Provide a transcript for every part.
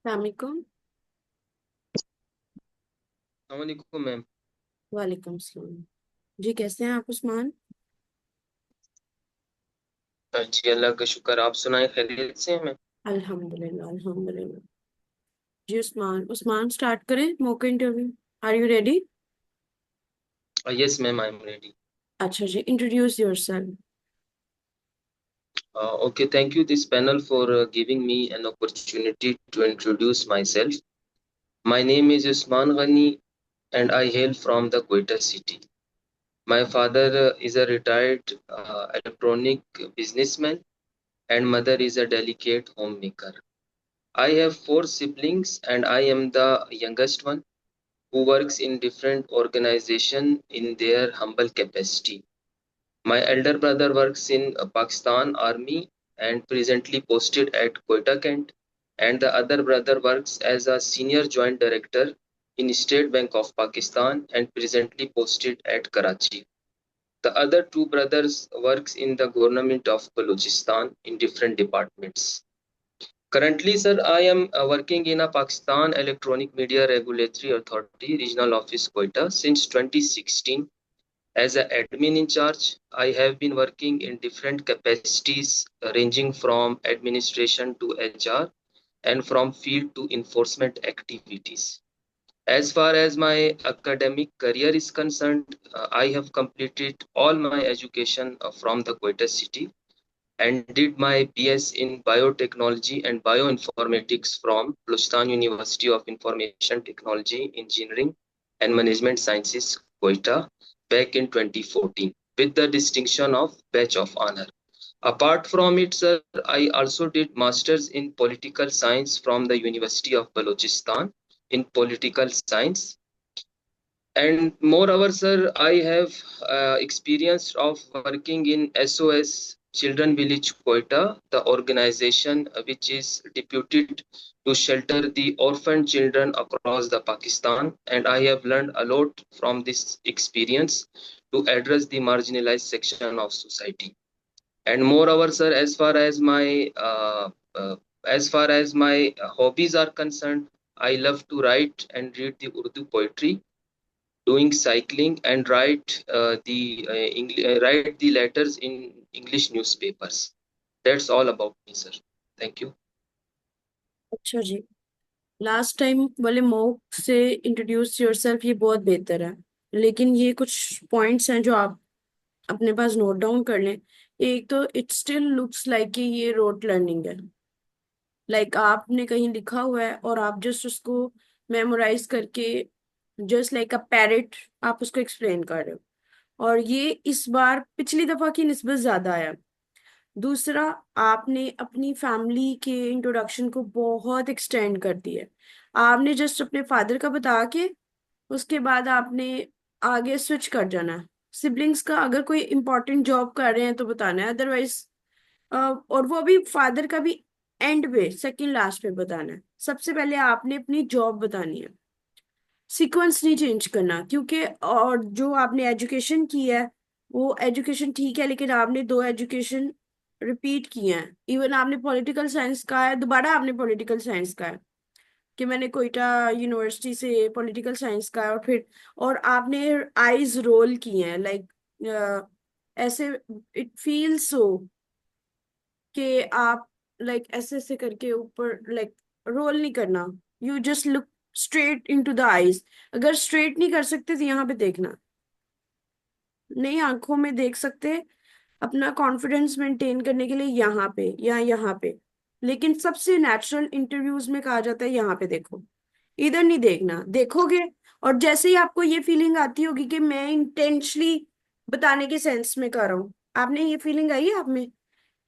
सलामकुम। अस्सलामुअलैकुम मैम। वालेकुम सलाम। जी कैसे हैं आप उस्मान? जी अल्लाह का शुक्र, आप सुनाए खैरियत से हैं मैम? अल्हम्दुलिल्लाह अल्हम्दुलिल्लाह। जी उस्मान उस्मान स्टार्ट करें mock interview. Are you ready? Yes ma'am, I am ready. अच्छा जी, introduce yourself. Okay, thank you this panel for giving me an opportunity to introduce myself. My name is Usman Ghani and I hail from the Quetta city. My father is a retired electronic businessman and mother is a delicate homemaker. I have four siblings and I am the youngest one who works in different organizations in their humble capacity. My elder brother works in Pakistan Army and presently posted at Quetta Kent, and the other brother works as a senior joint director in State Bank of Pakistan and presently posted at Karachi. The other two brothers works in the government of Balochistan in different departments. Currently, sir, I am working in a Pakistan Electronic Media Regulatory Authority Regional Office Quetta since 2016 as an admin in charge. I have been working in different capacities ranging from administration to HR and from field to enforcement activities. As far as my academic career is concerned, I have completed all my education from the Quetta city and did my BS in biotechnology and bioinformatics from Bluchistan University of Information Technology, Engineering and Management Sciences, Quetta, back in 2014 with the distinction of Badge of Honor. Apart from it, sir, I also did Masters in Political Science from the University of Balochistan in Political Science. And moreover, sir, I have experience of working in SOS Children Village Quetta, the organization which is deputed to shelter the orphan children across the Pakistan. And I have learned a lot from this experience to address the marginalized section of society. And moreover, sir, as far as my hobbies are concerned, I love to write and read the Urdu poetry, doing cycling and write the letters in English newspapers. That's all about me, sir. Thank you. अच्छा जी, last time वाले mock से introduce yourself ये बहुत बेहतर है, लेकिन ये कुछ पॉइंट्स हैं जो आप अपने पास नोट डाउन कर लें। एक तो इट स्टिल लुक्स लाइक कि ये रोट लर्निंग है। आपने कहीं लिखा हुआ है और आप जस्ट उसको मेमोराइज करके जस्ट लाइक अ पैरेट आप उसको एक्सप्लेन कर रहे हो, और ये इस बार पिछली दफा की निस्बत ज्यादा आया। दूसरा, आपने अपनी फैमिली के इंट्रोडक्शन को बहुत एक्सटेंड कर दिया है। आपने जस्ट अपने फादर का बता के उसके बाद आपने आगे स्विच कर जाना है। सिबलिंग्स का अगर कोई इंपॉर्टेंट जॉब कर रहे हैं तो बताना है, अदरवाइज और वो भी फादर का भी एंड पे सेकंड लास्ट पे बताना है। सबसे पहले आपने अपनी जॉब बतानी है। सीक्वेंस नहीं चेंज करना, क्योंकि और जो आपने एजुकेशन की है वो एजुकेशन ठीक है, लेकिन आपने दो एजुकेशन रिपीट किए हैं। इवन आपने पॉलिटिकल साइंस का है, दोबारा आपने पॉलिटिकल साइंस का है कि मैंने कोयटा यूनिवर्सिटी से पॉलिटिकल साइंस का है, और फिर और आपने आईज रोल किए हैं ऐसे। इट फील्स सो कि आप ऐसे ऐसे करके ऊपर रोल नहीं करना। You just look straight into the eyes. अगर स्ट्रेट नहीं कर सकते तो यहाँ पे देखना, नहीं आंखों में देख सकते। अपना कॉन्फिडेंस मेंटेन करने के लिए यहाँ पे या यहाँ पे, लेकिन सबसे नेचुरल इंटरव्यूज में कहा जाता है यहाँ पे देखो, इधर नहीं देखना। देखोगे और जैसे ही आपको ये फीलिंग आती होगी कि मैं इंटेंशली बताने के सेंस में कर रहा हूँ, आपने ये फीलिंग आई है आप में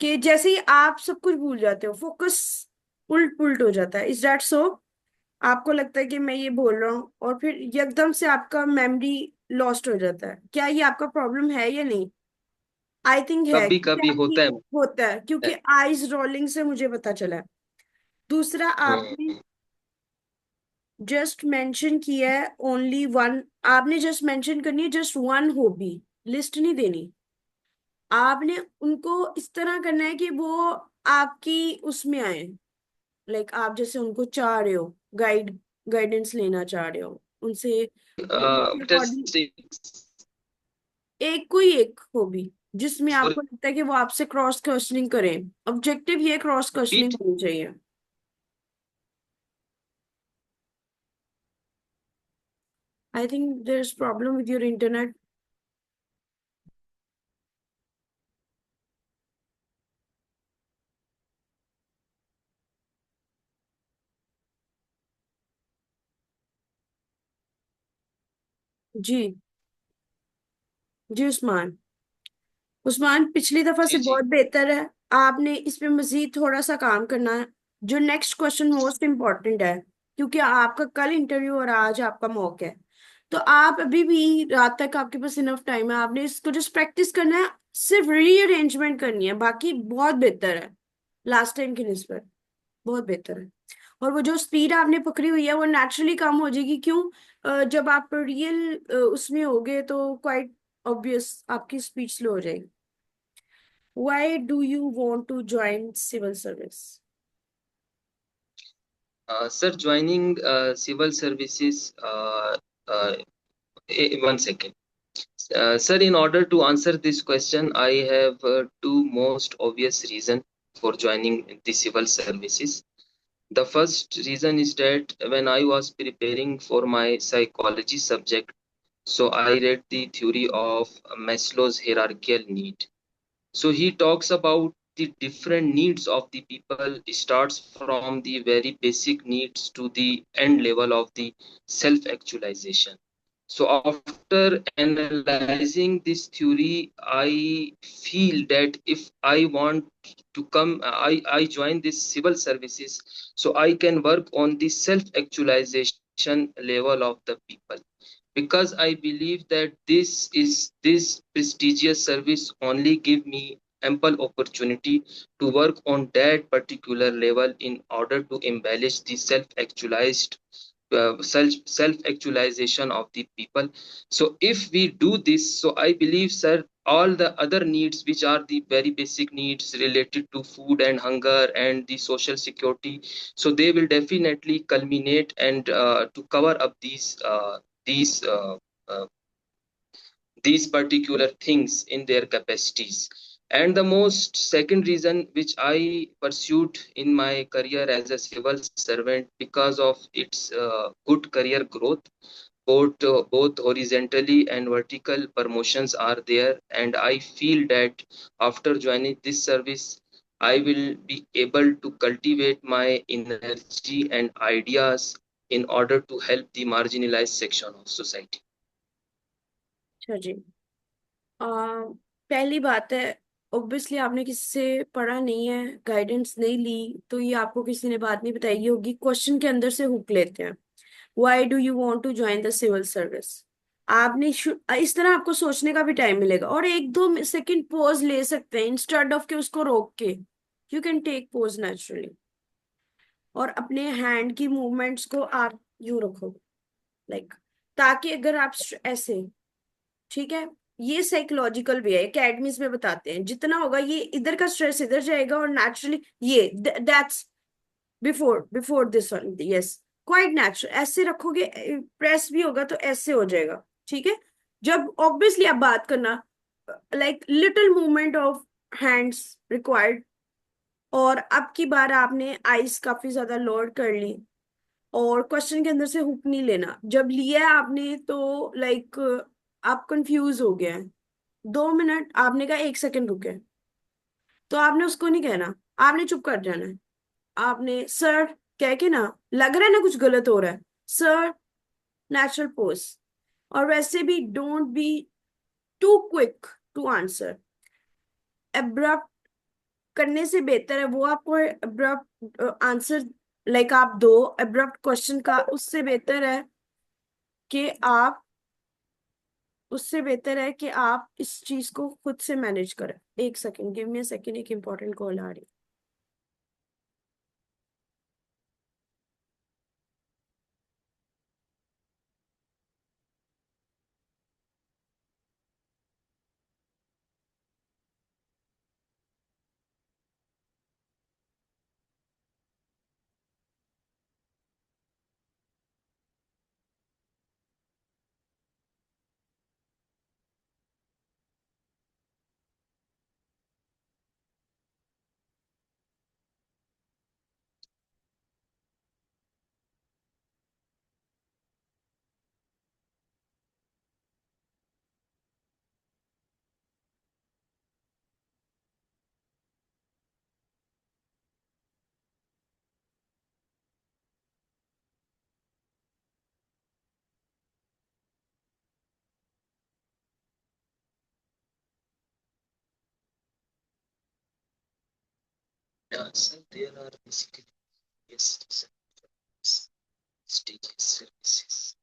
कि जैसे ही आप सब कुछ भूल जाते हो, फोकस उल्ट पुल्ट हो जाता है। Is that so? आपको लगता है कि मैं ये बोल रहा हूँ और फिर एकदम से आपका मेमोरी लॉस्ट हो जाता है। क्या ये आपका प्रॉब्लम है या नहीं? आई थिंक है, कभी क्योंकि कभी आपकी होता है। होता है, क्योंकि आईज रोलिंग से मुझे पता चला है। दूसरा, आपने हम्म, जस्ट मेंशन किया है ओनली वन। आपने जस्ट मेंशन करनी है जस्ट वन हॉबी, लिस्ट नहीं देनी। आपने उनको इस तरह करना है कि वो आपकी उसमें आए, लाइक आप जैसे उनको चाह रहे हो, गाइडेंस लेना चाह रहे हो उनसे, उनके अकॉर्डिंग Statistics एक कोई एक हॉबी जिसमें for आपको लगता है कि वो आपसे क्रॉस क्वेश्चनिंग करें। ऑब्जेक्टिव ये क्रॉस क्वेश्चनिंग repeat. होनी चाहिए। I think there is problem with your internet. जी। जी उस्मान। उस्मान पिछली दफा से जी जी। बहुत बेहतर है। आपने इस पे मजीद थोड़ा सा काम करना है। जो नेक्स्ट क्वेश्चन मोस्ट इम्पोर्टेंट है, क्योंकि आपका कल इंटरव्यू और आज आपका मॉक है। तो आप अभी भी रात तक आपके पास इनफ टाइम है, आपने इसको जस्ट प्रैक्टिस करना है। सिर्फ रीअरेंजमेंट करनी है, बाकी बहुत बेहतर है। लास्ट टाइम की निस्बत बहुत बेहतर है। और वो जो स्पीड आपने पकड़ी हुई है वो नेचुरली कम हो जाएगी। क्यों? जब आप रियल उसमें होगे तो क्वाइट ऑब्वियस आपकी स्पीड स्लो हो जाएगी। Why do you want to join civil service? Sir, joining civil services. Uh, 1 second. Sir, in order to answer this question, I have two most obvious reasons for joining the civil services. The first reason is that when I was preparing for my psychology subject, so I read the theory of Maslow's hierarchical need. So he talks about the different needs of the people, starts from the very basic needs to the end level of the self actualization. So after analyzing this theory, I feel that if I want to come, I join this civil services, so I can work on the self actualization level of the people, because I believe that this prestigious service only give me ample opportunity to work on that particular level in order to embellish the self actualization of the people. So if we do this, so I believe, sir, all the other needs which are the very basic needs related to food and hunger and the social security, so they will definitely culminate and to cover up these uh, uh, these particular things in their capacities. And the most second reason which I pursued in my career as a civil servant, because of its good career growth, both horizontally and vertical promotions are there, and I feel that after joining this service, I will be able to cultivate my energy and ideas in order to help the marginalized section of society. अच्छा जी। आ, पहली बात है, obviously आपने किसी से पढ़ा नहीं है, गाइडेंस नहीं ली, तो ये आपको किसी ने बात नहीं बताई होगी। क्वेश्चन के अंदर से हुक लेते हैं। Why do you want to join the civil service? आपने इस तरह आपको सोचने का भी टाइम मिलेगा, और एक दो सेकंड पॉज ले सकते हैं इंस्टेड ऑफ के उसको रोक के। You can take pause naturally. और अपने हैंड की मूवमेंट्स को आप यूं रखो, लाइक, ताकि अगर आप ऐसे, ठीक है, ये साइकोलॉजिकल वे है, एकेडमीज में बताते हैं जितना होगा ये इधर का स्ट्रेस इधर जाएगा, और नेचुरली ये that's before before this one, yes, quite natural. ऐसे रखोगे, प्रेस भी होगा तो ऐसे हो जाएगा। ठीक है। जब ऑब्वियसली आप बात करना, like little movement of hands required. और अब की बार आपने आइस काफी ज्यादा लोड कर ली, और क्वेश्चन के अंदर से हुक नहीं लेना। जब लिया है आपने तो लाइक आप कंफ्यूज हो गए हैं। 2 मिनट आपने कहा, 1 सेकंड रुके, तो आपने उसको नहीं कहना, आपने चुप कर जाना है। आपने सर कह के ना, लग रहा है ना कुछ गलत हो रहा है, सर, नेचुरल पोज। और वैसे भी don't be too quick to answer. Abrupt करने से बेहतर है वो आपको एब्रप्ट आंसर, लाइक आप दो एब्रप्ट क्वेश्चन का, कि आप उससे बेहतर है कि आप इस चीज को खुद से मैनेज करें। 1 second, give me a second, एक इंपॉर्टेंट कॉल आ रही Sir, there are basically yes, stages services.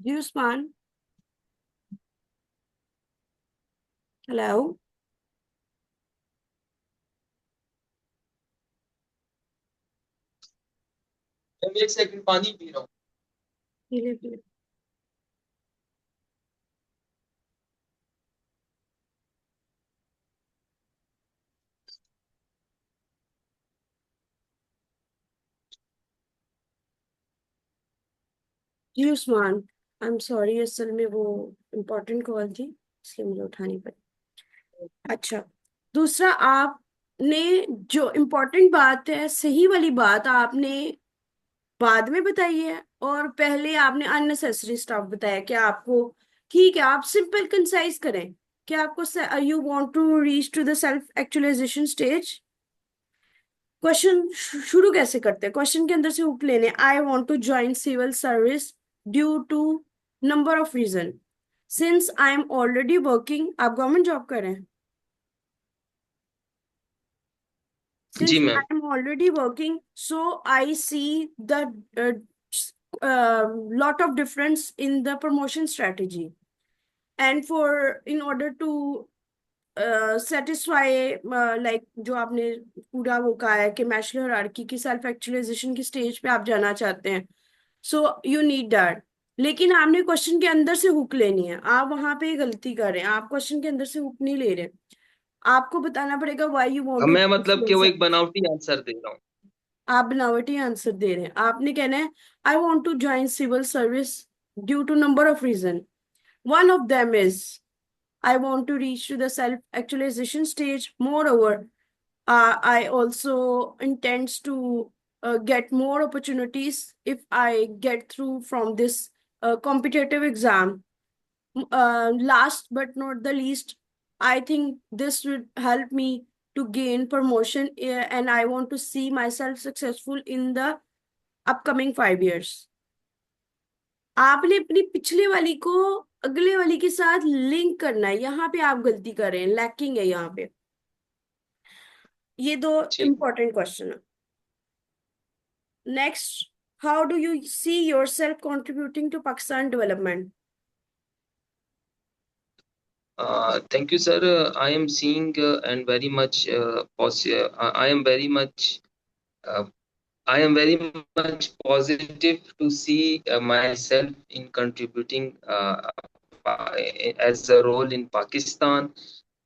जी उस्मान, हेलो। मैं एक सेकंड पानी पी रहा हूँ। पीले पीले। जी उस्मान, आई एम सॉरी, असल में वो इम्पोर्टेंट कॉल थी, इसलिए मुझे उठानी पड़ी। अच्छा, दूसरा, आपने जो इम्पोर्टेंट बात है, सही वाली बात आपने बाद में बताई है, और पहले आपने अननेसेसरी स्टफ बताया कि आपको, ठीक है, आप सिंपल कंसाइज करें कि आपको you want to reach to the self actualization stage. Question शुरू कैसे करते हैं? क्वेश्चन के अंदर से हुक लेने, I want to join civil service due to number of reason. Since I am already working, आप गवर्नमेंट जॉब कर रहे हैं? जी Since ma'am. I'm already working, so I see the lot of difference in the promotion strategy. And in order to satisfy, like जो आपने पूरा वो कहा है कि मैस्लो हायरार्की की सेल्फ एक्चुअलाइजेशन की स्टेज पे आप जाना चाहते हैं, सो यू नीड दैट। लेकिन आपने क्वेश्चन के अंदर से हुक लेनी है, आप वहां पे गलती कर रहे हैं, आप क्वेश्चन के अंदर से हुक नहीं ले रहे। आपको बताना पड़ेगा व्हाई यू वांट अब टू। मैं मतलब कि वो एक बनावटी आंसर दे रहा हूँ। आप बनावटी आंसर दे रहे हैं। आपने कहना है, I want to join civil service due to number of reason. One of them is I want to reach to the self actualization stage. Moreover, I also intends to get more opportunities if I get through from this competitive exam. Last but not the least, I think this would help me to gain promotion, and I want to see myself successful in the upcoming 5 years. आपने अपनी पिछले वाली को अगले वाली के साथ link करना है, यहाँ पे आप गलती कर रहे हैं, लैकिंग है यहाँ पे। ये दो ठीक। इंपॉर्टेंट क्वेश्चन है। Next, how do you see yourself contributing to Pakistan development? Thank you, sir. I am seeing and very much I am very much uh, I am very much positive to see myself in contributing as a role in Pakistan,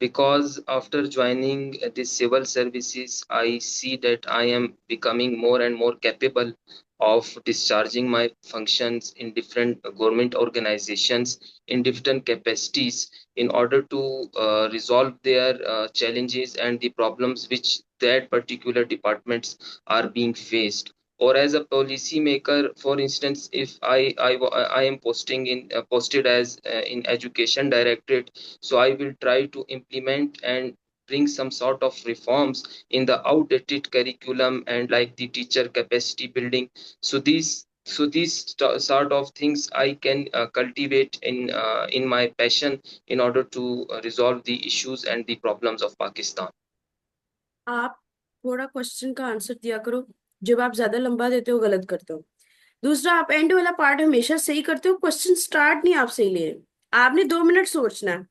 because after joining the civil services, I see that I am becoming more and more capable of discharging my functions in different government organizations in different capacities in order to resolve their challenges and the problems which that particular departments are being faced. Or as a policy maker, for instance, if I am posted as in education directorate, so I will try to implement and bring some sort of reforms in the outdated curriculum and like the teacher capacity building. So these sort of things I can cultivate in my passion in order to resolve the issues and the problems of Pakistan. आप थोड़ा question का answer दिया करो, जब आप ज्यादा लंबा देते हो गलत करते हो। दूसरा, आप एंड वाला पार्ट हमेशा सही करते हो, क्वेश्चन स्टार्ट नहीं आप सही ले रहे। आपने 2 मिनट सोचना है।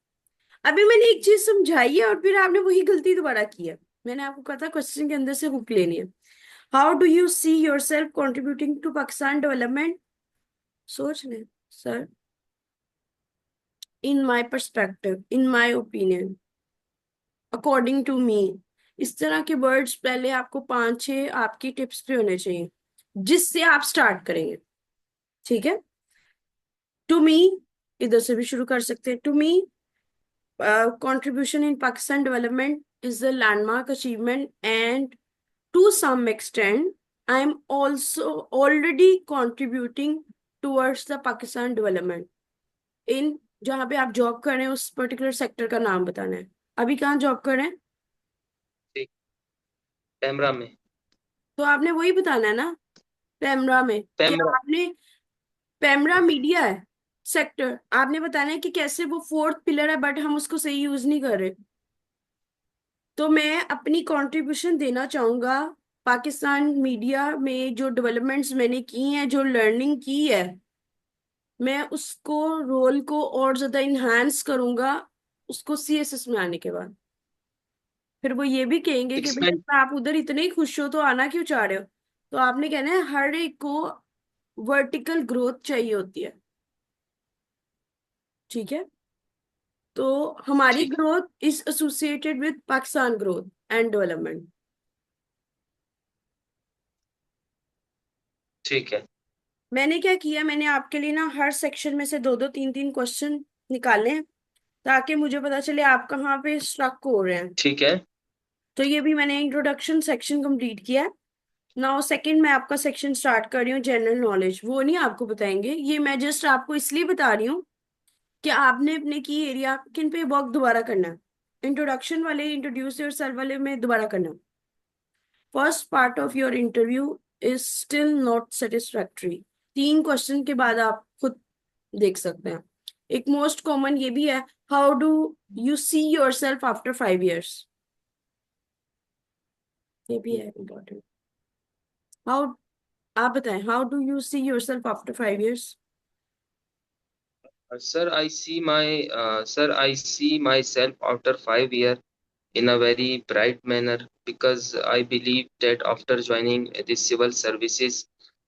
अभी मैंने एक चीज समझाई है और फिर आपने वही गलती दोबारा की है। मैंने आपको कहा था क्वेश्चन के अंदर से हुक लेनी है। How do you see yourself contributing to Pakistan development? सोच लें sir. In my perspective, in my opinion, according to me, इस तरह के वर्ड्स पहले आपको 5-6 आपकी टिप्स पे होने चाहिए जिससे आप स्टार्ट करेंगे। ठीक है? टू मी, इधर से भी शुरू कर सकते हैं। To me, contribution in Pakistan development is a landmark achievement, and to some extent, I am also already contributing towards the Pakistan development in, जहाँ पे आप जॉब कर रहे हैं उस पर्टिकुलर सेक्टर का नाम बताना है। अभी कहाँ जॉब कर रहे हैं? ठीक। पैमरा में। तो आपने वही बताना है ना, पेमरा में। क्या पैमरा। आपने, पेमरा मीडिया है सेक्टर, आपने बताना है कि कैसे वो फोर्थ पिलर है बट हम उसको सही यूज नहीं कर रहे। तो मैं अपनी कंट्रीब्यूशन देना चाहूंगा, पाकिस्तान मीडिया में जो डेवलपमेंट्स मैंने की हैं, जो लर्निंग की है, मैं उसको, रोल को और ज्यादा इन्हांस करूंगा उसको सीएसएस में आने के बाद। फिर वो ये भी कहेंगे कि भाई एक्सपेंड। अगर आप उधर इतने ही खुश हो तो आना क्यों चाह रहे हो। तो आपने कहना है हर एक को वर्टिकल ग्रोथ चाहिए होती है, ठीक है। तो हमारी ठीक। Growth is associated with Pakistan growth and development. ठीक है। मैंने क्या किया, मैंने आपके लिए ना हर सेक्शन में से दो दो तीन तीन क्वेश्चन निकाले हैं, ताकि मुझे पता चले आप कहाँ पे स्ट्रक हो रहे हैं। ठीक है। तो ये भी मैंने इंट्रोडक्शन सेक्शन कंप्लीट किया है। नाउ सेकंड मैं आपका सेक्शन स्टार्ट कर रही हूँ, जनरल नॉलेज। वो नहीं आपको बताएंगे, ये मैं जस्ट आपको इसलिए बता रही हूँ कि आपने अपने की एरिया किन पे वर्क दोबारा करना है। इंट्रोडक्शन वाले, इंट्रोड्यूस योरसेल्फ वाले में दोबारा करना। First part of your interview is still not satisfactory. तीन क्वेश्चन के बाद आप खुद देख सकते हैं। एक मोस्ट कॉमन ये भी है, how do you see your self after 5 years। ये भी है इम्पोर्टेंट। हाउ, आप बताएं, how do you see your self after 5 years। Sir, I see myself after 5 years in a very bright manner because I believe that after joining the civil services,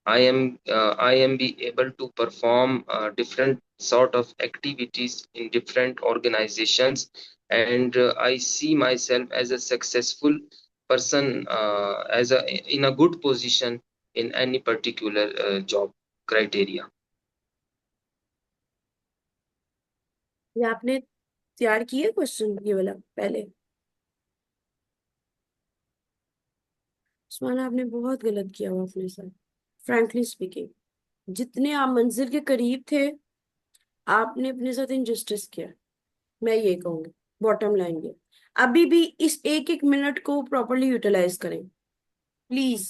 I am be able to perform different sort of activities in different organizations, and I see myself as a successful person, as a in a good position in any particular job criteria. ये आपने तैयार किए question ये वाला पहले? उस्मान, आपने बहुत गलत किया हुआ अपने साथ, फ्रैंकली स्पीकिंग। जितने आप मंजिल के करीब थे, आपने अपने साथ इनजस्टिस किया, मैं ये कहूंगी। बॉटम लाइन ये, अभी भी इस एक एक मिनट को प्रॉपरली यूटिलाइज करें प्लीज।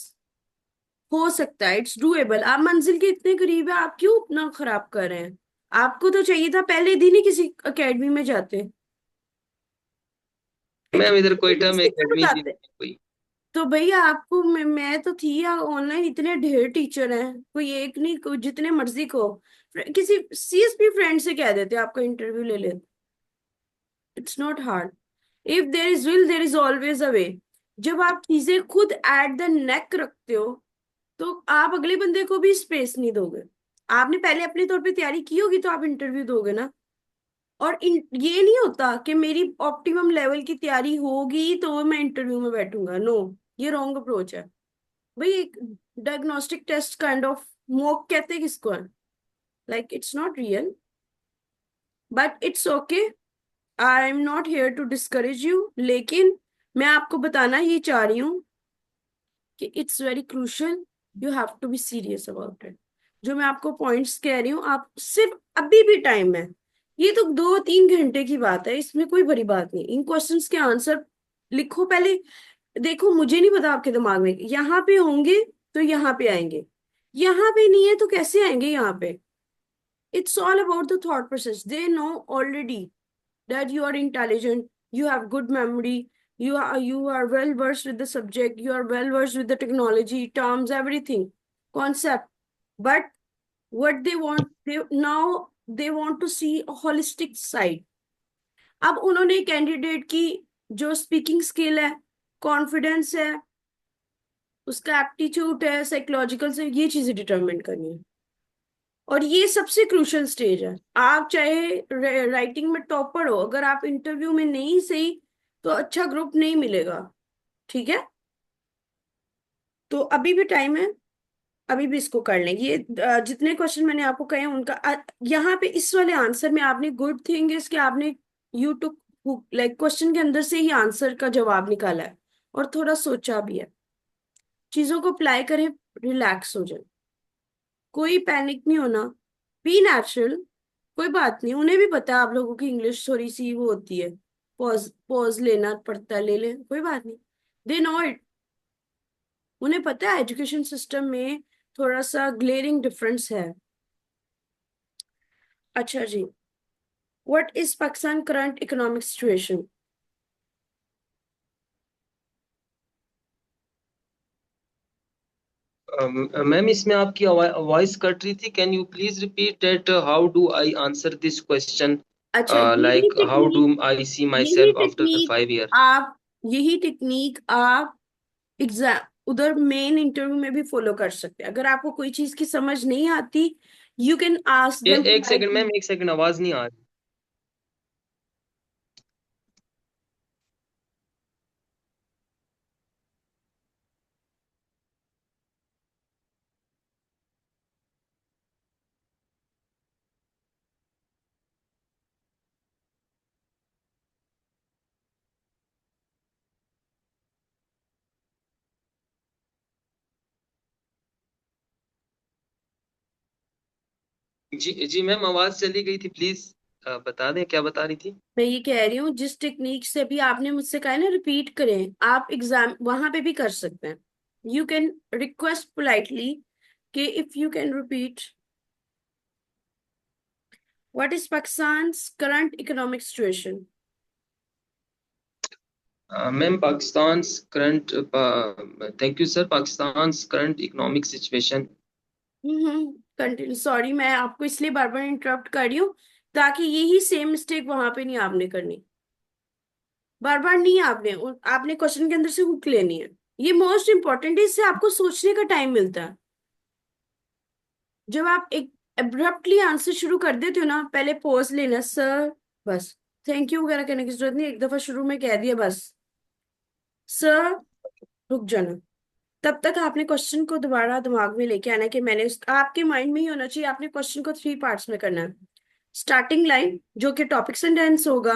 हो सकता है, इट्स डूएबल। आप मंजिल के इतने करीब है, आप क्यों इतना खराब कर रहे हैं? आपको तो चाहिए था पहले दिन ही किसी एकेडमी में जाते, मैम इधर कोयटा में एटलीस्ट इतना एकेडमी भी बताते। नहीं कोई। तो भैया आपको, मैं तो थी, ऑनलाइन इतने ढेर टीचर हैं, कोई एक नहीं, कोई जितने मर्जी को। किसी सीएसपी फ्रेंड से कह देते आपका इंटरव्यू ले ले। It's not hard. If there is will there is always a way. जब आप चीजें खुद एट द नेक रखते हो, तो आप अगले बंदे को भी स्पेस नहीं दोगे। आपने पहले अपने तौर पे तैयारी की होगी तो आप इंटरव्यू दोगे ना। और ये नहीं होता कि मेरी ऑप्टिमम लेवल की तैयारी होगी तो मैं इंटरव्यू में बैठूंगा, नो। ये रॉन्ग अप्रोच है भाई। एक diagnostic test kind of mock कहते हैं किसको है, like it's not real, but it's okay. I am not here to discourage you, लेकिन मैं आपको बताना ये चाह रही हूँ कि it's very crucial, you have to be serious about it. जो मैं आपको पॉइंट्स कह रही हूँ, आप सिर्फ, अभी भी टाइम है, ये तो 2-3 घंटे की बात है, इसमें कोई बड़ी बात नहीं। इन क्वेश्चंस के आंसर लिखो पहले। देखो मुझे नहीं पता आपके दिमाग में, यहाँ पे होंगे तो यहाँ पे आएंगे, यहाँ पे नहीं है तो कैसे आएंगे यहाँ पे। It's all about the thought process. They know already that you are intelligent, you have good memory, you are well versed with the subject, you are well versed with the technology terms, everything, concept. But what they want, they want to see a holistic side। अब उन्होंने candidate की जो speaking skill है, confidence है, उसका aptitude है, psychological से, ये चीजें डिटरमिन करनी है। और ये सबसे क्रूशियल स्टेज है। आप चाहे राइटिंग में टॉपर हो, अगर आप इंटरव्यू में नहीं सही तो अच्छा ग्रुप नहीं मिलेगा, ठीक है। तो अभी भी टाइम है, अभी भी इसको कर लें। ये जितने क्वेश्चन मैंने आपको कहे हैं उनका यहाँ पे इस वाले आंसर में आपने, गुड थिंग इज कि आपने यूट्यूब लाइक क्वेश्चन के अंदर से ही आंसर का जवाब निकाला है और थोड़ा सोचा भी है। चीजों को अप्लाई करें, रिलैक्स हो जाए। कोई पैनिक नहीं होना, बी नेचुरल। कोई बात नहीं, उन्हें भी पता है आप लोगों की इंग्लिश थोड़ी सी वो होती है, पॉज पॉज लेना पड़ता है, ले ले, कोई बात नहीं। They know it. उन्हें पता है एजुकेशन सिस्टम में थोड़ा सा ग्लेरिंग डिफरेंस है। अच्छा जी, what is Pakistan current economic situation? Ma'am, इसमें आपकी वॉइस कट रही थी। Can you please repeat that? How do I answer this question? अच्छा, यही like how do technique, I see my यही सेल्फ आफ्टर टेक्निक 5 years? आप यही टेक्निक आप एग्जाम उधर मेन इंटरव्यू में भी फॉलो कर सकते हैं। अगर आपको कोई चीज की समझ नहीं आती, यू कैन आस्क देम एक सेकंड पोलाइटली। मैम, एक सेकंड, आवाज नहीं आ रही। जी जी मैम, आवाज चली गई थी, प्लीज बता दें क्या बता रही थी। मैं ये कह रही हूँ, जिस टेक्निक से भी आपने मुझसे कहा है ना रिपीट करें, आप एग्जाम वहां पे भी कर सकते हैं। यू कैन रिक्वेस्ट पोलाइटली कि if you can repeat what is Pakistan current economic situation. Ma'am, Pakistan current, thank you sir, Pakistan current economic situation. Continue. Sorry, मैं आपको इसलिए बार बार इंटरप्ट कर रही हूँ ताकि यही सेम मिस्टेक वहां पे नहीं आपने करनी। बार बार नहीं, आपने आपने क्वेश्चन के अंदर से हुक लेनी है। ये मोस्ट इंपॉर्टेंट है, इससे आपको सोचने का टाइम मिलता है। जब आप एक एब्रप्टली आंसर शुरू कर देते हो ना, पहले पॉज लेना, सर, बस, थैंक यू वगैरह कहने की जरूरत नहीं, एक दफा शुरू में कह दिया बस, सर, रुक जाना। तब तक आपने क्वेश्चन को दोबारा दिमाग में लेके आना है कि मैंने आपके माइंड में ही होना चाहिए। आपने क्वेश्चन को 3 पार्ट्स में करना है। स्टार्टिंग लाइन जो कि टॉपिक सेंटेंस होगा,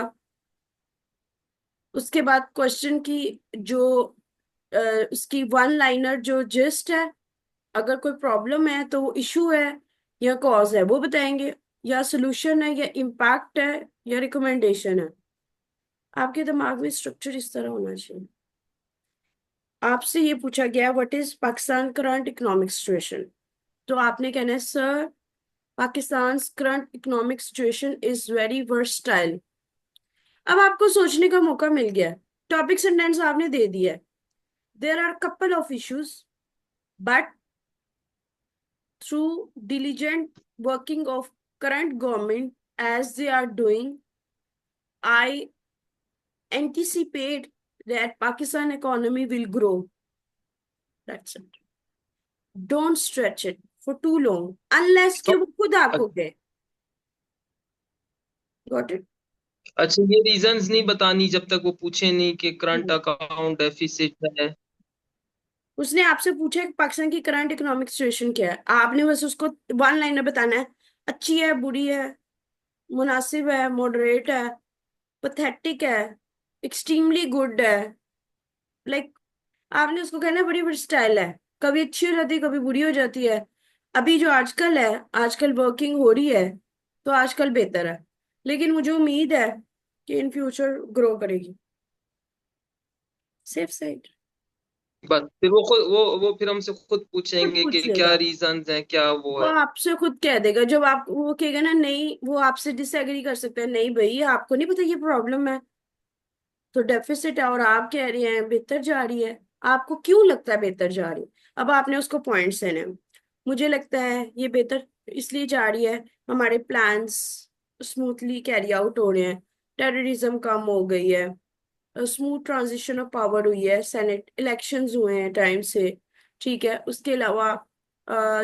उसके बाद क्वेश्चन की जो अ, उसकी वन लाइनर जो जिस्ट है, अगर कोई प्रॉब्लम है तो वो इशू है या कॉज है वो बताएंगे, या सोल्यूशन है या इम्पैक्ट है या रिकमेंडेशन है। आपके दिमाग में स्ट्रक्चर इस तरह होना चाहिए। आपसे ये पूछा गया what is Pakistan current economic situation, तो आपने कहना है sir, Pakistan current economic situation is very versatile. अब आपको सोचने का मौका मिल गया है। टॉपिक सेंटेंस आपने दे दिया है। There are couple of issues, but through diligent working of current government as they are doing, I anticipate that Pakistan economy will grow. That's it. Don't stretch it for too long unless कि तो वो खुद आपको कहे। Got it? अच्छा, ये reasons नहीं बतानी जब तक वो पूछे नहीं कि करंट अकाउंट डेफिसिट है। उसने आपसे पूछा कि पाकिस्तान की करंट इकोनॉमिक सिचुएशन क्या है, आपने बस उसको वन लाइनर बताना है। अच्छी है, बुरी है, मुनासिब है, मॉडरेट है, पथेटिक है, एक्सट्रीमली गुड है। लाइक आपने उसको कहना है बड़ी बड़ी स्टाइल है, कभी अच्छी हो जाती है कभी बुरी हो जाती है। अभी जो आजकल है, आजकल वर्किंग हो रही है तो आजकल बेहतर है, लेकिन मुझे उम्मीद है कि इन फ्यूचर ग्रो करेगी। Safe side. बस फिर वो खुद वो फिर हमसे खुद खुद पूछेंगे पूछ कि क्या लेगा, रीजंस हैं, क्या वो वो है। आपसे खुद कह देगा जब आप वो कहेगा ना, नहीं, वो आपसे डिसएग्री कर सकता है, नहीं भाई आपको नहीं पता ये प्रॉब्लम है, तो डेफिसिट है और आप कह रहे हैं बेहतर जा रही है। आपको क्यों लगता है बेहतर जा रही है? अब आपने उसको पॉइंट्स देने हैं। मुझे लगता है ये बेहतर इसलिए जा रही है, हमारे प्लान्स स्मूथली कैरी आउट हो रहे हैं, टेररिज्म कम हो गई है, स्मूथ ट्रांजिशन ऑफ पावर हुई है, सेनेट इलेक्शंस हुए हैं टाइम से। ठीक है, उसके अलावा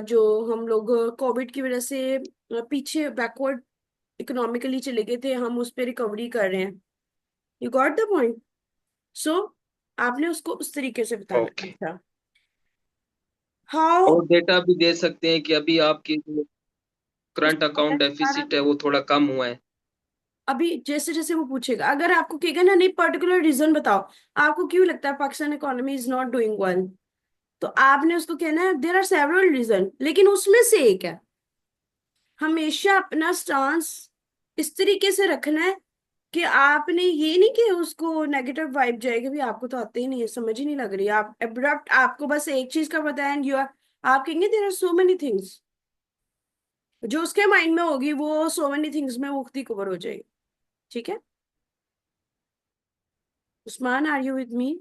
जो हम लोग कोविड की वजह से पीछे बैकवर्ड इकोनॉमिकली चले गए थे, हम उस पर रिकवरी कर रहे हैं। You got the point? So आपने उसको उस तरीके से बताना है। ओके। अच्छा, हाउ। और डेटा भी दे सकते हैं कि अभी आपकी जो करंट अकाउंट डेफिसिट है वो थोड़ा कम हुआ है। अभी जैसे जैसे वो पूछेगा, अगर आपको कहेगा ना नहीं पर्टिकुलर रीजन बताओ, आपको क्यों लगता है Pakistan economy is not doing well, तो आपने उसको कहना है देयर आर सेवरल रीजन, लेकिन उसमें से एक है। हमेशा अपना स्टांस इस तरीके से रखना है कि आपने ये नहीं कि उसको नेगेटिव वाइब जाएगी, भी आपको तो आते ही नहीं है, समझ ही नहीं लग रही, आप एब्रप्ट, आपको बस एक चीज का पता है एंड यू आर, आप कहेंगे there are so many things, जो उसके माइंड में होगी वो सो मेनी थिंग्स में मुक्ति कवर हो जाएगी। ठीक है Usman, are you with me?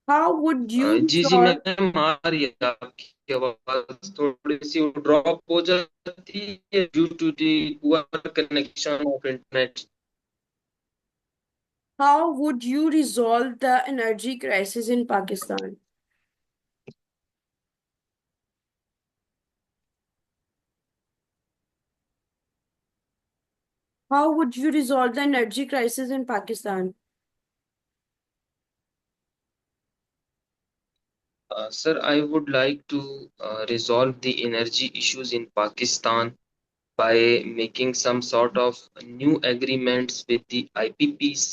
How would you जी जी रिजॉल्व? मैम, आ रही है आपकी आवाज, थोड़ी सी ड्रॉप हो जाती है due to the poor connection of internet. How would you resolve the energy crisis in Pakistan? How would you resolve the energy crisis in Pakistan? Sir, I would like to resolve the energy issues in Pakistan by making some sort of new agreements with the IPPs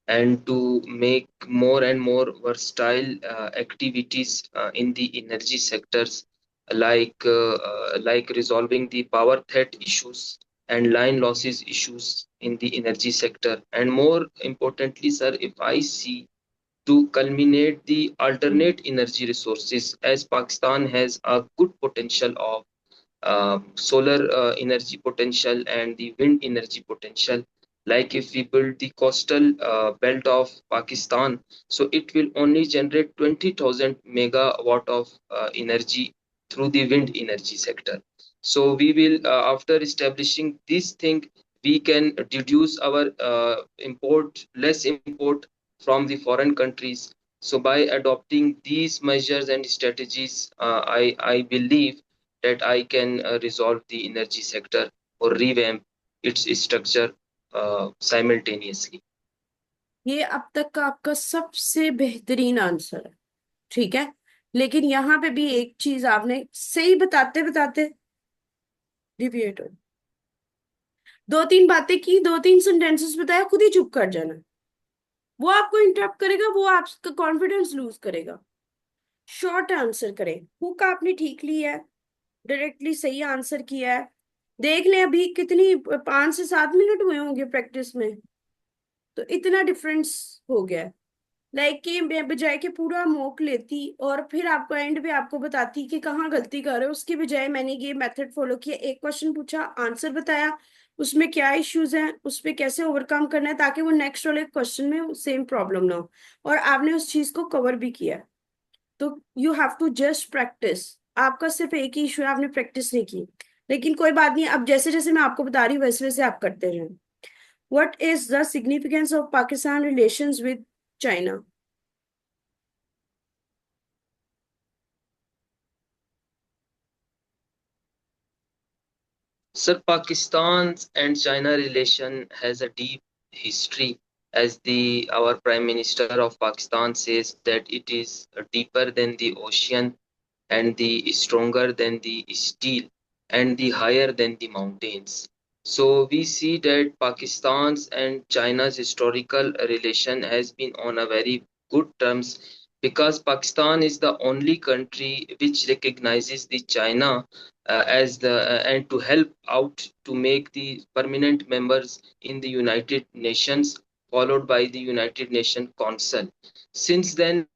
and to make more and more versatile activities in the energy sectors, like resolving the power threat issues and line losses issues in the energy sector. And more importantly, sir, if I see to culminate the alternate energy resources, as Pakistan has a good potential of solar energy potential and the wind energy potential. Like if we build the coastal belt of Pakistan, so it will only generate 20,000 megawatt of energy through the wind energy sector. So we will, after establishing this thing, we can reduce our less import from the foreign countries. So by adopting these measures and strategies, I believe that I can resolve the energy sector or revamp its structure simultaneously. ये अब तक का आपका सबसे बेहतरीन answer है। ठीक है, लेकिन यहाँ पे भी एक चीज आपने सही बताते बताते डिविएट हो, दो तीन बातें की, दो तीन सेंटेंसेस बताया, खुद ही चुप कर जाना। वो आपको इंटरप्ट करेगा, वो आपका कॉन्फिडेंस लूज करेगा। शॉर्ट आंसर करें, हुक आपने ठीक ली है, डायरेक्टली सही आंसर किया है। देख लें अभी कितनी 5 से 7 मिनट हुए होंगे प्रैक्टिस में, तो इतना डिफरेंस हो गया है। लाइक कि मैं बजाय के पूरा मॉक लेती और फिर आपको एंड पे आपको बताती कि कहाँ गलती कर रहे हो, उसके बजाय मैंने ये मेथड फॉलो किया, एक क्वेश्चन पूछा, आंसर बताया, उसमें क्या इश्यूज हैं, उस पे कैसे ओवरकम करना है ताकि वो नेक्स्ट वाले क्वेश्चन में सेम प्रॉब्लम ना हो, और आपने उस चीज को कवर भी किया। तो you have to just practice. आपका सिर्फ एक ही इशू है, आपने प्रैक्टिस नहीं की, लेकिन कोई बात नहीं, अब जैसे जैसे मैं आपको बता रही हूँ वैसे वैसे आप करते रहें। What is the significance of Pakistan relations with China? Sir, Pakistan and China relation has a deep history, as the our Prime Minister of Pakistan says that it is deeper than the ocean and the stronger than the steel and the higher than the mountains. So we see that Pakistan's and China's historical relation has been on a very good terms, because Pakistan is the only country which recognizes the China as the and to help out to make the permanent members in the United Nations, followed by the United Nations Council. Since then,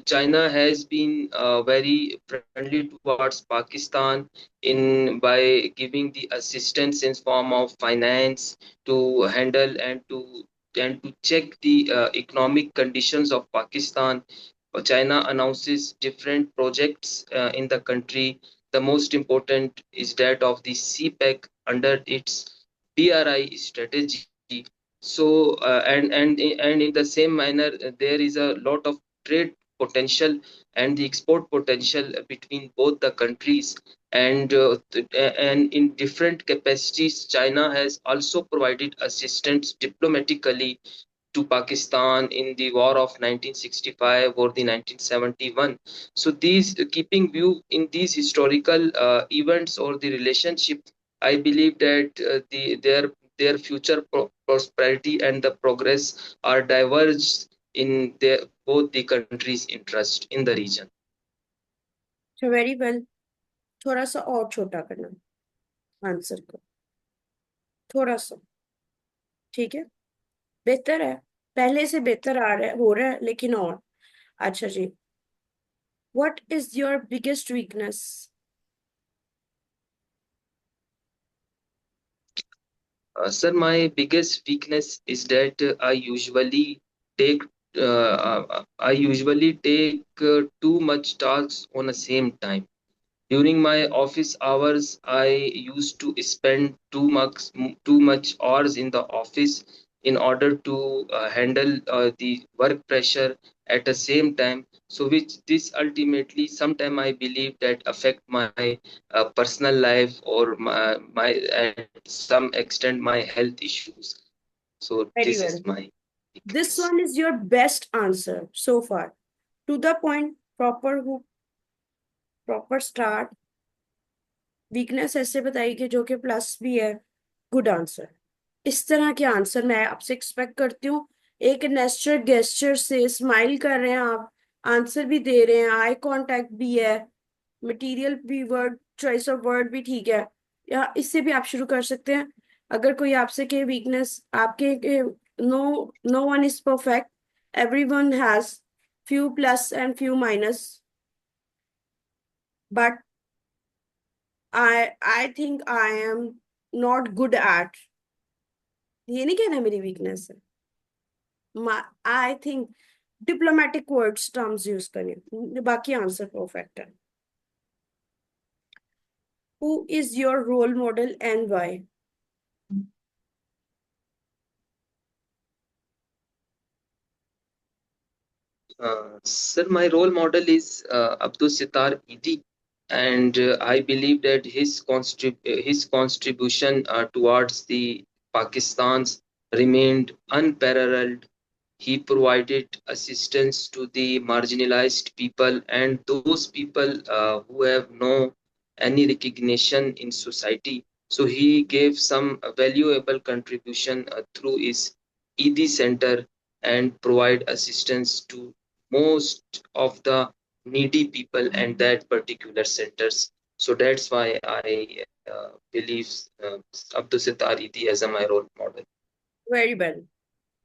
China has been very friendly towards Pakistan in by giving the assistance in form of finance to handle and to check the economic conditions of Pakistan. China announces different projects in the country. The most important is that of the CPEC under its BRI strategy. So and in the same manner, there is a lot of trade potential and the export potential between both the countries. And in different capacities, China has also provided assistance diplomatically to Pakistan in the war of 1965 or the 1971. So these keeping view in these historical events or the relationship, I believe that their future prosperity and the progress are diverged in both the countries' interest in the region. So very well. थोड़ा सा और छोटा करना answer को, थोड़ा सा। ठीक है, बेहतर है, पहले से बेहतर आ रहा है, हो रहा है, लेकिन और। अच्छा जी, what is your biggest weakness? Sir, my biggest weakness is that take I usually take too much tasks on the same time. During my office hours, I used to spend too much hours in the office in order to handle the work pressure at the same time. So, which this ultimately, sometime I believe that affect my personal life or my at some extent my health issues. So very this well, is my this weakness. One is your best answer so far, to the point, proper hook, proper start. Weakness ऐसे बताई कि जो कि plus भी है। Good answer. इस तरह के आंसर मैं आपसे एक्सपेक्ट करती हूँ। एक नेस्टर गेस्चर से स्माइल कर रहे हैं आप, आंसर भी दे रहे हैं, आई कांटेक्ट भी है, मटेरियल भी, वर्ड चॉइस ऑफ वर्ड भी ठीक है, या इससे भी आप शुरू कर सकते हैं। अगर कोई आपसे के वीकनेस आपके के, no no one is perfect, everyone has few plus and few minus, but I think I am not good at, ये नहीं कहना मेरी वीकनेस है। I think diplomatic words terms use करें, बाकी आंसर परफेक्ट है। Who is your role model and why? Sir, my role model is Abdul Sittar Idi, and I believe that his contribution towards the Pakistan's remained unparalleled. He provided assistance to the marginalized people and those people who have no any recognition in society. So he gave some valuable contribution through his ED center and provide assistance to most of the needy people and that particular centers. So that's why I believe Abdul Sittar Idi as my role model. Very well.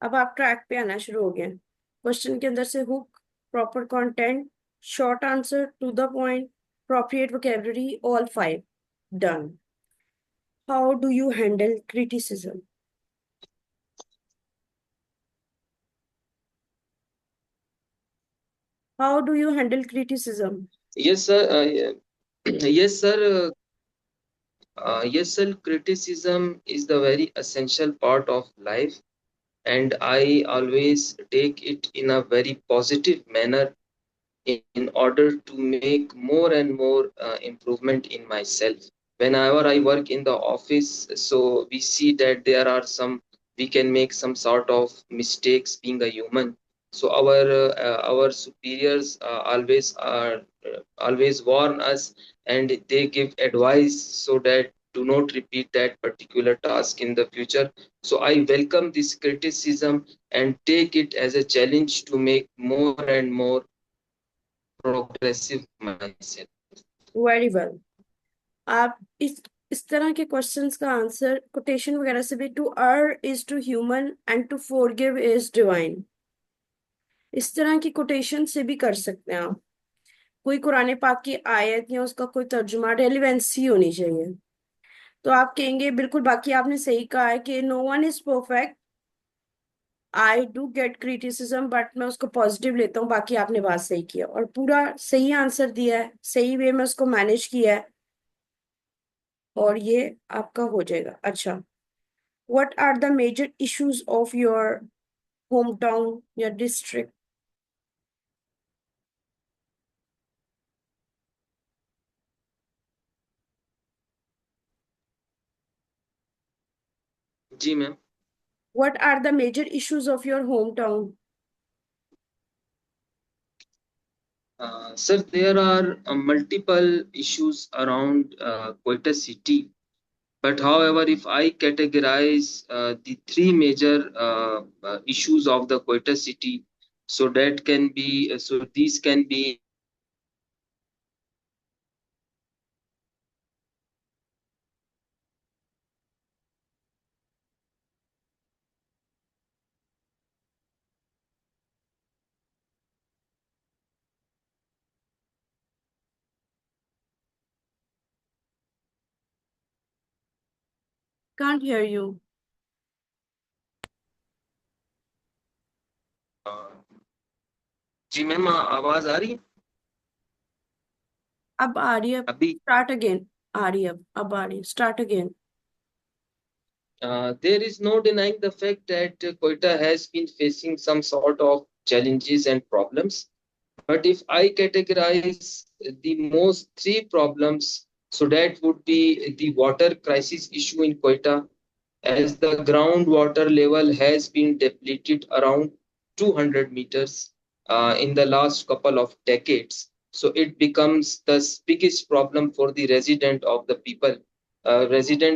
अब आप track पे आना शुरू हो गए। Question के अंदर से hook, proper content, short answer, to the point, appropriate vocabulary, all five done. How do you handle criticism? How do you handle criticism? Yes, sir. Yes, sir. Yes, sir. Criticism is the very essential part of life, and I always take it in a very positive manner in order to make more and more improvement in myself. Whenever I work in the office, so we see that there are some, we can make some sort of mistakes being a human. So our superiors always warn us and they give advice so that do not repeat that particular task in the future. So I welcome this criticism and take it as a challenge to make more and more progressive myself. Very well. आप इस तरह के questions का answer quotation वगैरह से भी, to err is to human and to forgive is divine, इस तरह की कोटेशन से भी कर सकते हैं आप। कोई कुरान पाक की आयत या उसका कोई तर्जुमा रेलिवेंसी होनी चाहिए, तो आप कहेंगे बिल्कुल। बाकी आपने सही कहा है कि no one is perfect, I do get criticism, but मैं उसको पॉजिटिव लेता हूँ। बाकी आपने बात सही किया और पूरा सही आंसर दिया है, सही वे में उसको मैनेज किया है, और ये आपका हो जाएगा। अच्छा, what are the major issues of your home town या डिस्ट्रिक्ट? जी ma'am. What are the major issues of your home town? Sir, there are multiple issues around Quetta city. But however, if I categorize the three major issues of the Quetta city, so that can be so these can be Can't hear you. जी ma'am आवाज आ रही है अब आ रही है। अभी start again. आ रही है, अब आ रही है, start again. there is no denying the fact that Quetta has been facing some sort of challenges and problems. But if I categorize the most three problems, so that would be the water crisis issue in Quetta, as the groundwater level has been depleted around 200 meters in the last couple of decades. So it becomes the biggest problem for the resident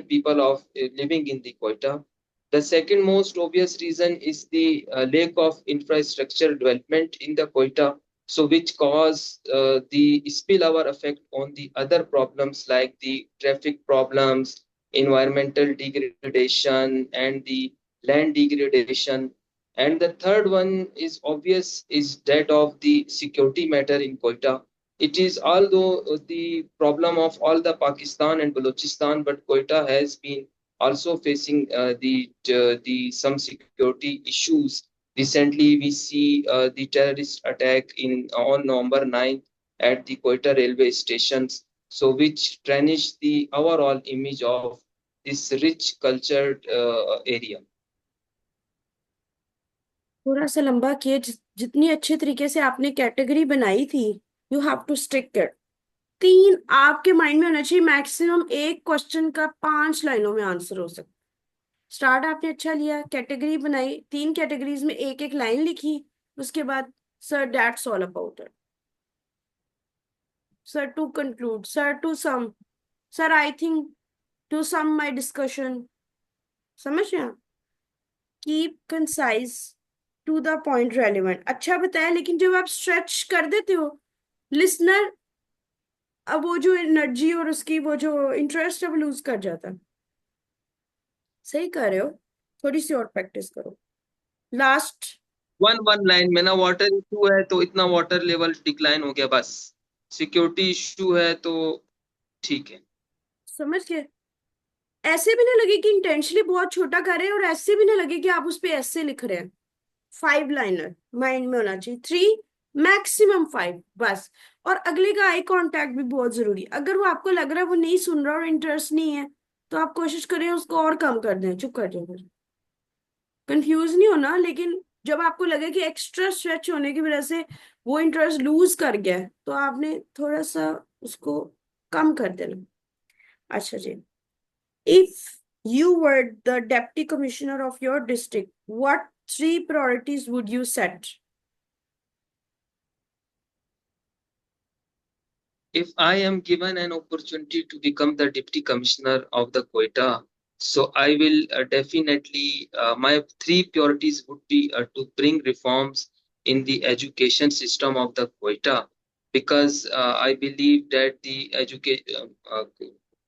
people of living in the Quetta. The second most obvious reason is the lack of infrastructure development in the Quetta, so which cause the spillover effect on the other problems like the traffic problems, environmental degradation, and the land degradation. And the third one is obvious is that of the security matter in Quetta. It is although the problem of all the Pakistan and Balochistan, but Quetta has been also facing the some security issues. Recently, we see the terrorist attack in on November 9th at the Quetta railway stations, so which tarnished the overall image of this rich cultured area. थोड़ा सा लंबा किए, जितनी अच्छे तरीके से आपने category बनाई थी, you have to stick it. तीन आपके माइंड में होना चाहिए, मैक्सिमम एक क्वेश्चन का 5 लाइनों में आंसर हो सकता। स्टार्ट आपने अच्छा लिया, कैटेगरी बनाई, 3 कैटेगरीज में एक एक लाइन लिखी। उसके बाद sir that's all about it. Sir to conclude, sir to sum, sir I think to sum my discussion, समझ रहे हैं? Keep concise, to the point, relevant. अच्छा बताया, लेकिन जब आप स्ट्रेच कर देते हो लिसनर, अब वो जो एनर्जी और उसकी वो जो इंटरेस्ट है वो लूज कर जाता है। सही कर रहे हो, थोड़ी सी और प्रैक्टिस करो। लास्ट। वन वन लाइन में ना वाटर इशू है तो इतना वाटर लेवल डिक्लाइन हो गया बस। सिक्योरिटी इशू है तो ठीक है। समझ गए? ऐसे भी ना लगे कि इंटेंशनली बहुत छोटा कर रहे हैं, और ऐसे भी ना लगे कि आप उस पे ऐसे लिख रहे हैं। 5 लाइनर माइंड में होना चाहिए, 3, मैक्सिमम 5 बस। और अगले का आई कांटेक्ट भी बहुत जरूरी। अगर वो आपको लग रहा है वो नहीं सुन रहा और इंटरेस्ट नहीं है, तो आप कोशिश करें उसको और कम कर दें, चुप कर जाए। फिर कंफ्यूज नहीं होना, लेकिन जब आपको लगे कि एक्स्ट्रा स्ट्रेच होने की वजह से वो इंटरेस्ट लूज कर गया है, तो आपने थोड़ा सा उसको कम कर देना। अच्छा जी, if you were the deputy commissioner of your district, what 3 priorities would you set? If I am given an opportunity to become the deputy commissioner of the Quetta, so I will definitely, my three priorities would be to bring reforms in the education system of the Quetta, because I believe that the education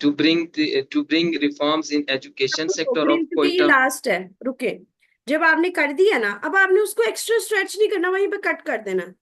to bring reforms in education sector of क्योंकि ये Quetta. Last है, रुके। जब आपने कर दिया ना, अब आपने उसको एक्स्ट्रा स्ट्रेच नहीं करना, वहीं पे कट कर देना।